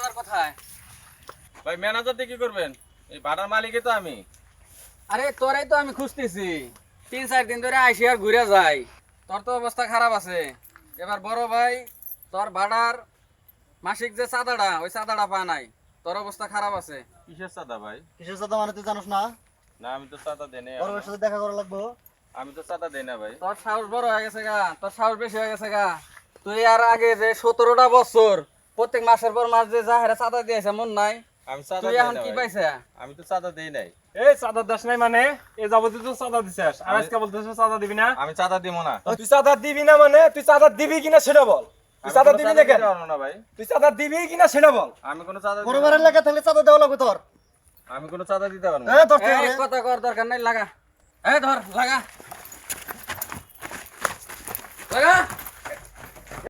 Manager কোথায়? ভাই ম্যানেজারটা কি করবেন? এই ভাড়ার মালিকই তো আমি। আরে তোরাই তো আমি খুঁজতেছি, 3-4 দিন ধরে আইসি আর ঘুরে যাই। তোর তো অবস্থা খারাপ আছে। এবার বড় ভাই তোর ভাড়ার মাসিক যে চাঁদাটা ওই চাঁদাটা পা নাই, তোর অবস্থা খারাপ আছে। কিসের চাঁদা ভাই? কিসের সাথে মানে তুই জানোস না? না আমি তো চাঁদা দেই নাই বড় এখনো। ভাইয়ের সাথে দেখা করা লাগবো। আমি তো চাঁদা দেই না ভাই। তোর সাহস বড় হয়ে গেছে গা, তোর সাহস বেশি হয়ে গেছে গা। তুই আর আগে যে 17টা বছর প্রত্যেক মাসের পর মাস যে যাহারে চাঁদা দিয়েছে মন নাই? আমি চাঁদা তুই দেই এখন না কি ভাই। পাইছে? আমি তো চাঁদা দেই নাই। এই চাঁদা দাস নাই মানে এ যাবতীয় তো চাঁদা দিছিস আর আজকে বলতেছিস চাঁদা দিবি না? আমি চাঁদা দিব না। তুই চাঁদা দিবি না মানে তুই চাঁদা দিবি কিনা সেটা বল। তুই আমি চাঁদা কোনো দিবি না কেন? দিতে পারবো না ভাই। তুই চাঁদা দিবি কিনা সেটা বল। আমি কোনো চাঁদা বড় দিব না। ভাইয়ের লেখা থাকলে চাঁদা দেওয়া লাগবে তোর। আমি কোনো চাঁদা দিতে পারবো না। তোর এই কথা কর দরকার নাই, লাগা। এই ধর লাগা লাগা।